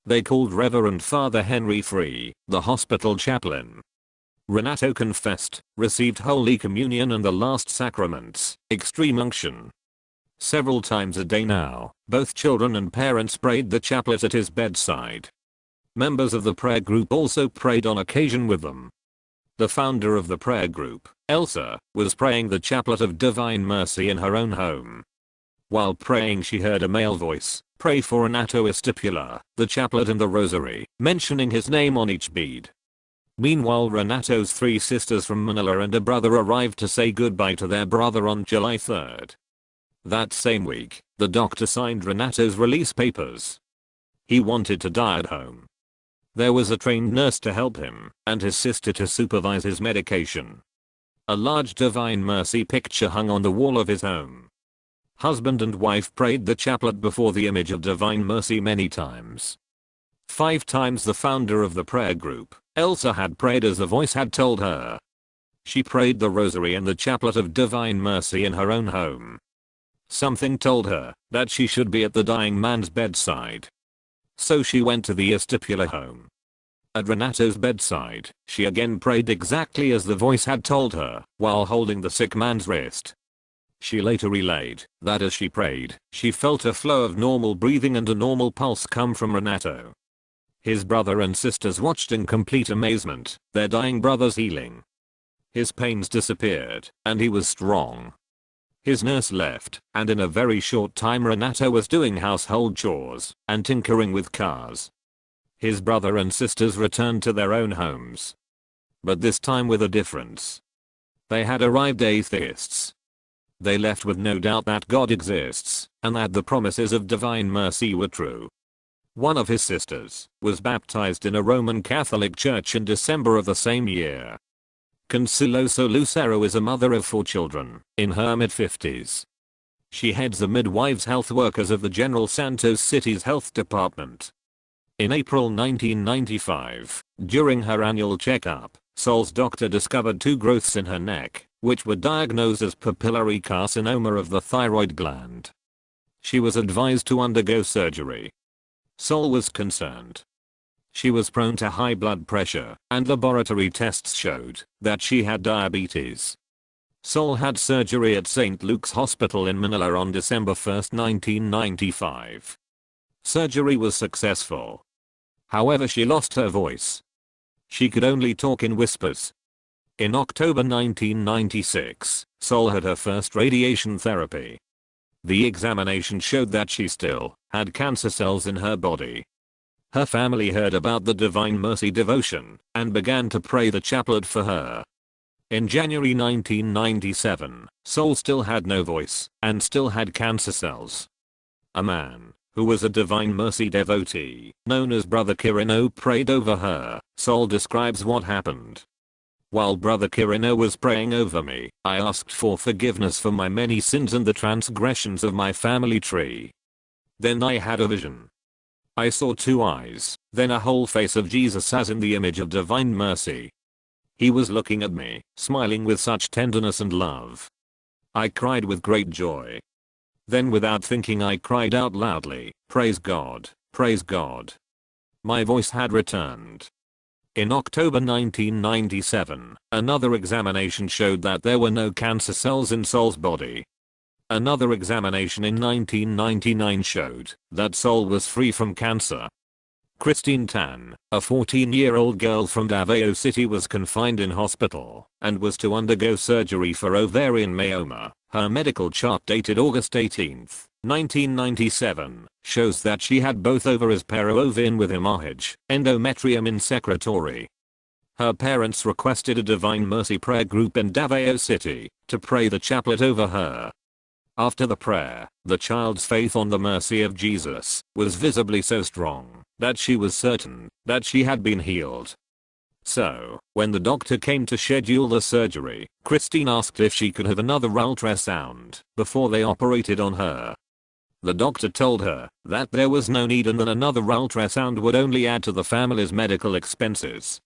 They called Reverend Father Henry Free, the hospital chaplain. Renato confessed, received Holy Communion and the last sacraments, extreme unction. Several times a day now, both children and parents prayed the chaplet at his bedside. Members of the prayer group also prayed on occasion with them. The founder of the prayer group, Elsa, was praying the chaplet of Divine Mercy in her own home. While praying she heard a male voice, "Pray for Renato Estipula, the chaplet and the rosary," mentioning his name on each bead. Meanwhile, Renato's 3 sisters from Manila and a brother arrived to say goodbye to their brother on July 3rd. That same week, the doctor signed Renato's release papers. He wanted to die at home. There was a trained nurse to help him, and his sister to supervise his medication. A large Divine Mercy picture hung on the wall of his home. Husband and wife prayed the chaplet before the image of Divine Mercy many times. 5 times the founder of the prayer group, Elsa, had prayed as the voice had told her. She prayed the rosary and the chaplet of Divine Mercy in her own home. Something told her that she should be at the dying man's bedside. So she went to the Estipula home. At Renato's bedside, she again prayed exactly as the voice had told her, while holding the sick man's wrist. She later relayed that as she prayed, she felt a flow of normal breathing and a normal pulse come from Renato. His brother and sisters watched in complete amazement, their dying brother's healing. His pains disappeared, and he was strong. His nurse left, and in a very short time Renato was doing household chores and tinkering with cars. His brother and sisters returned to their own homes. But this time with a difference. They had arrived atheists. They left with no doubt that God exists, and that the promises of Divine Mercy were true. One of his sisters was baptized in a Roman Catholic church in December of the same year. Sol Lucero is a mother of 4 children, in her mid-50s. She heads the midwives health workers of the General Santos City's health department. In April 1995, during her annual checkup, Sol's doctor discovered 2 growths in her neck, which were diagnosed as papillary carcinoma of the thyroid gland. She was advised to undergo surgery. Sol was concerned. She was prone to high blood pressure, and laboratory tests showed that she had diabetes. Sol had surgery at St. Luke's Hospital in Manila on December 1, 1995. Surgery was successful. However, she lost her voice. She could only talk in whispers. In October 1996, Sol had her first radiation therapy. The examination showed that she still had cancer cells in her body. Her family heard about the Divine Mercy devotion and began to pray the chaplet for her. In January 1997, Sol still had no voice and still had cancer cells. A man who was a Divine Mercy devotee, known as Brother Quirino, prayed over her. Sol describes what happened. While Brother Quirino was praying over me, I asked for forgiveness for my many sins and the transgressions of my family tree. Then I had a vision. I saw 2 eyes, then a whole face of Jesus as in the image of Divine Mercy. He was looking at me, smiling with such tenderness and love. I cried with great joy. Then without thinking I cried out loudly, "Praise God, praise God." My voice had returned. In October 1997, another examination showed that there were no cancer cells in Sol's body. Another examination in 1999 showed that Sol was free from cancer. Christine Tan, a 14-year-old girl from Davao City, was confined in hospital and was to undergo surgery for ovarian myoma. Her medical chart dated August 18, 1997, shows that she had both ovaries para-ovarian with hemorrhage, endometrium in secretory. Her parents requested a Divine Mercy prayer group in Davao City to pray the chaplet over her. After the prayer, the child's faith on the mercy of Jesus was visibly so strong that she was certain that she had been healed. So, when the doctor came to schedule the surgery, Christine asked if she could have another ultrasound before they operated on her. The doctor told her that there was no need and that another ultrasound would only add to the family's medical expenses.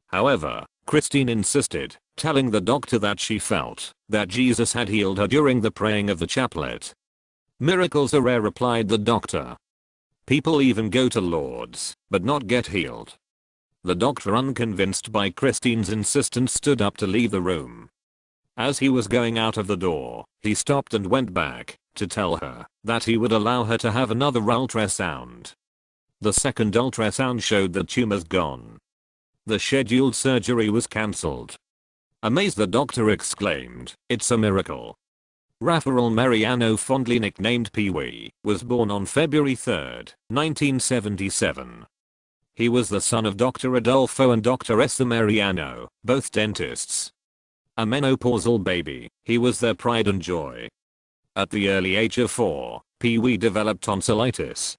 However, Christine insisted, telling the doctor that she felt that Jesus had healed her during the praying of the chaplet. "Miracles are rare," replied the doctor. People even go to Lourdes, but not get healed. The doctor, unconvinced by Christine's insistence, stood up to leave the room. As he was going out of the door, he stopped and went back to tell her that he would allow her to have another ultrasound. The second ultrasound showed the tumors gone. The scheduled surgery was cancelled. Amazed, the doctor exclaimed, "It's a miracle." Rafael Mariano, fondly nicknamed Peewee, was born on February 3, 1977. He was the son of Dr. Adolfo and Dr. Esther Mariano, both dentists. A menopausal baby, he was their pride and joy. At the early age of 4, Peewee developed tonsillitis.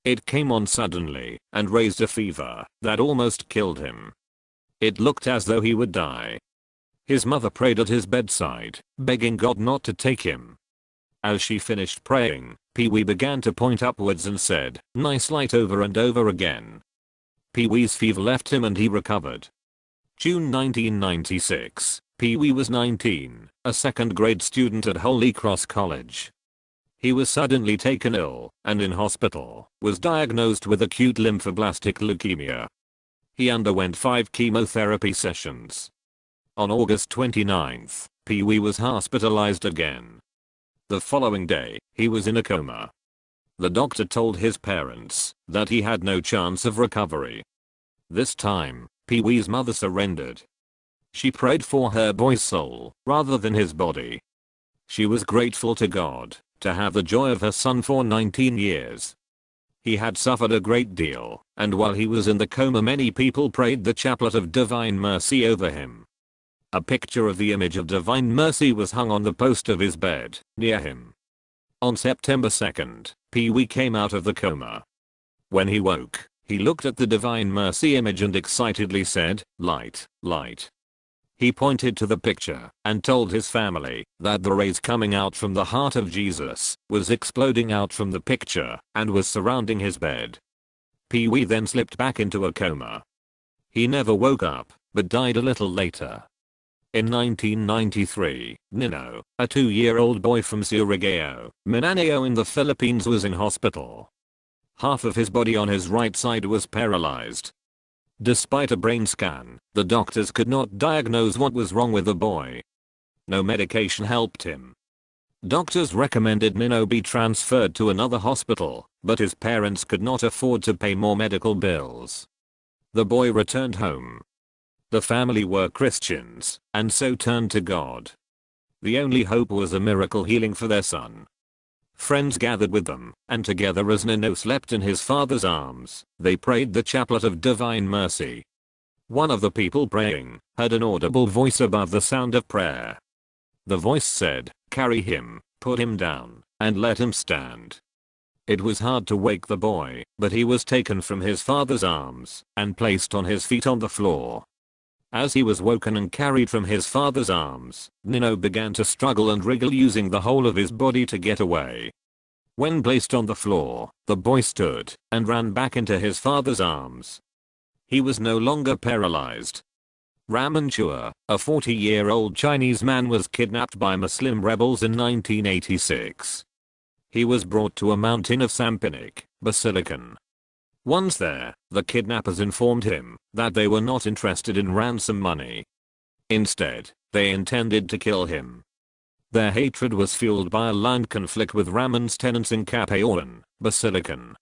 It came on suddenly and raised a fever that almost killed him. It looked as though he would die. His mother prayed at his bedside, begging God not to take him. As she finished praying, Peewee began to point upwards and said, "Nice light," over and over again. Peewee's fever left him and he recovered. June 1996, Peewee was 19, a second grade student at Holy Cross College. He was suddenly taken ill and in hospital was diagnosed with acute lymphoblastic leukemia. He underwent 5 chemotherapy sessions. On August 29, Peewee was hospitalized again. The following day, he was in a coma. The doctor told his parents that he had no chance of recovery. This time, Peewee's mother surrendered. She prayed for her boy's soul rather than his body. She was grateful to God to have the joy of her son for 19 years. He had suffered a great deal, and while he was in the coma, many people prayed the chaplet of Divine Mercy over him. A picture of the image of Divine Mercy was hung on the post of his bed near him. On September 2, Peewee came out of the coma. When he woke, he looked at the Divine Mercy image and excitedly said, "Light, light." He pointed to the picture and told his family that the rays coming out from the heart of Jesus was exploding out from the picture and was surrounding his bed. Peewee then slipped back into a coma. He never woke up, but died a little later. In 1993, Nino, a 2-year-old boy from Surigao, Mindanao in the Philippines, was in hospital. Half of his body on his right side was paralyzed. Despite a brain scan, the doctors could not diagnose what was wrong with the boy. No medication helped him. Doctors recommended Nino be transferred to another hospital, but his parents could not afford to pay more medical bills. The boy returned home. The family were Christians, and so turned to God. The only hope was a miracle healing for their son. Friends gathered with them, and together as Nino slept in his father's arms, they prayed the chaplet of Divine Mercy. One of the people praying heard an audible voice above the sound of prayer. The voice said, "Carry him, put him down, and let him stand." It was hard to wake the boy, but he was taken from his father's arms and placed on his feet on the floor. As he was woken and carried from his father's arms, Nino began to struggle and wriggle, using the whole of his body to get away. When placed on the floor, the boy stood and ran back into his father's arms. He was no longer paralyzed. Raman, a 40-year-old Chinese man, was kidnapped by Muslim rebels in 1986. He was brought to a mountain of Sampinic, Basilican. Once there, the kidnappers informed him that they were not interested in ransom money. Instead, they intended to kill him. Their hatred was fueled by a land conflict with Raman's tenants in Capaoan, Basilican.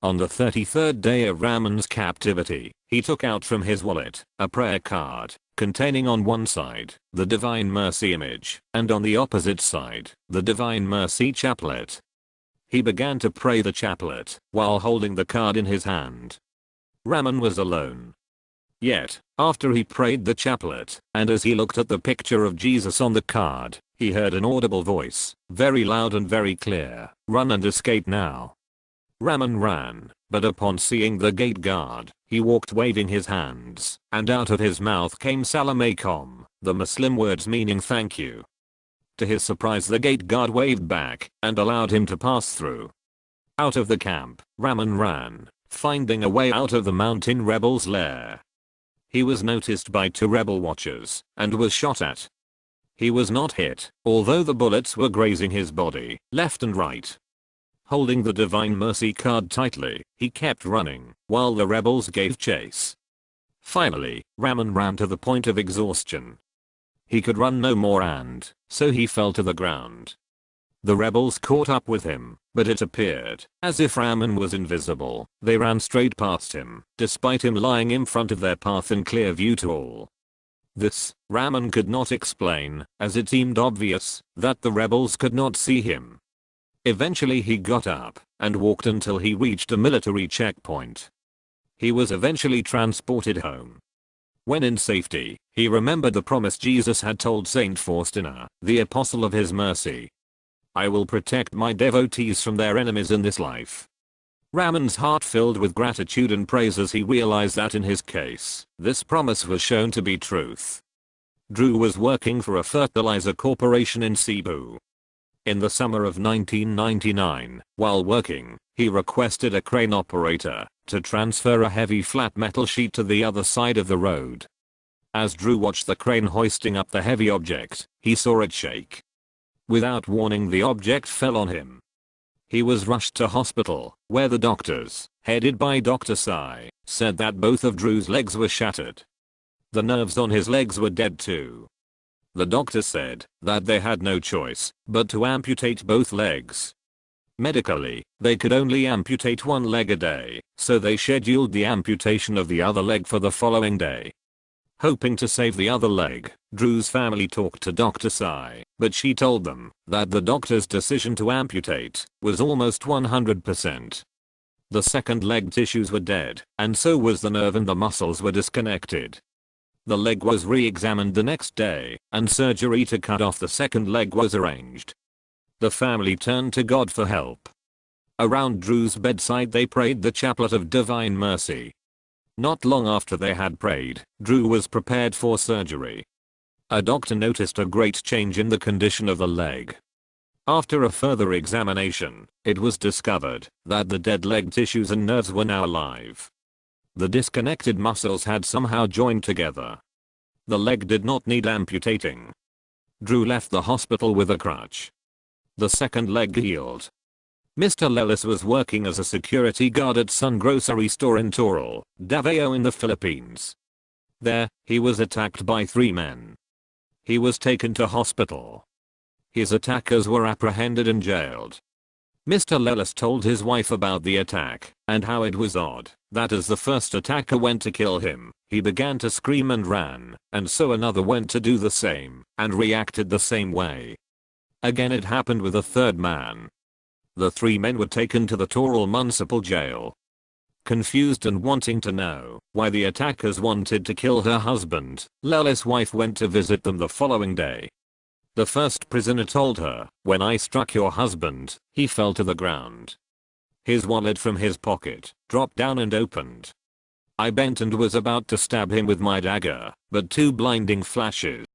On the 33rd day of Raman's captivity, he took out from his wallet a prayer card containing on one side the Divine Mercy image and on the opposite side the Divine Mercy chaplet. He began to pray the chaplet while holding the card in his hand. Raman was alone. Yet, after he prayed the chaplet, and as he looked at the picture of Jesus on the card, he heard an audible voice, very loud and very clear, "Run and escape now." Raman ran, but upon seeing the gate guard, he walked waving his hands, and out of his mouth came "Salam alaikum," the Muslim words meaning thank you. To his surprise, the gate guard waved back and allowed him to pass through. Out of the camp, Raman ran, finding a way out of the mountain rebels' lair. He was noticed by 2 rebel watchers and was shot at. He was not hit, although the bullets were grazing his body, left and right. Holding the Divine Mercy card tightly, he kept running while the rebels gave chase. Finally, Raman ran to the point of exhaustion. He could run no more and so he fell to the ground. The rebels caught up with him, but it appeared as if Raman was invisible. They ran straight past him, despite him lying in front of their path in clear view to all. This, Raman could not explain, as it seemed obvious that the rebels could not see him. Eventually he got up and walked until he reached a military checkpoint. He was eventually transported home. When in safety, he remembered the promise Jesus had told Saint Faustina, the apostle of his mercy. I will protect my devotees from their enemies in this life. Raman's heart filled with gratitude and praise as he realized that in his case, this promise was shown to be truth. Drew was working for a fertilizer corporation in Cebu. In the summer of 1999, while working, he requested a crane operator to transfer a heavy flat metal sheet to the other side of the road. As Drew watched the crane hoisting up the heavy object, he saw it shake. Without warning, the object fell on him. He was rushed to hospital, where the doctors, headed by Dr. Sai, said that both of Drew's legs were shattered. The nerves on his legs were dead too. The doctor said that they had no choice but to amputate both legs. Medically, they could only amputate one leg a day, so they scheduled the amputation of the other leg for the following day. Hoping to save the other leg, Drew's family talked to Dr. Sai, but she told them that the doctor's decision to amputate was almost 100%. The second leg tissues were dead, and so was the nerve and the muscles were disconnected. The leg was re-examined the next day, and surgery to cut off the second leg was arranged. The family turned to God for help. Around Drew's bedside they prayed the chaplet of Divine Mercy. Not long after they had prayed, Drew was prepared for surgery. A doctor noticed a great change in the condition of the leg. After a further examination, it was discovered that the dead leg tissues and nerves were now alive. The disconnected muscles had somehow joined together. The leg did not need amputating. Drew left the hospital with a crutch. The second leg healed. Mr. Lelis was working as a security guard at Sun grocery store in Toril, Davao in the Philippines. There, he was attacked by 3 men. He was taken to hospital. His attackers were apprehended and jailed. Mr. Lelis told his wife about the attack and how it was odd that as the first attacker went to kill him, he began to scream and ran, and so another went to do the same and reacted the same way. Again it happened with a third man. The 3 men were taken to the Toril Municipal Jail. Confused and wanting to know why the attackers wanted to kill her husband, Lelis' wife went to visit them the following day. The first prisoner told her, "When I struck your husband, he fell to the ground. His wallet from his pocket dropped down and opened. I bent and was about to stab him with my dagger, but 2 blinding flashes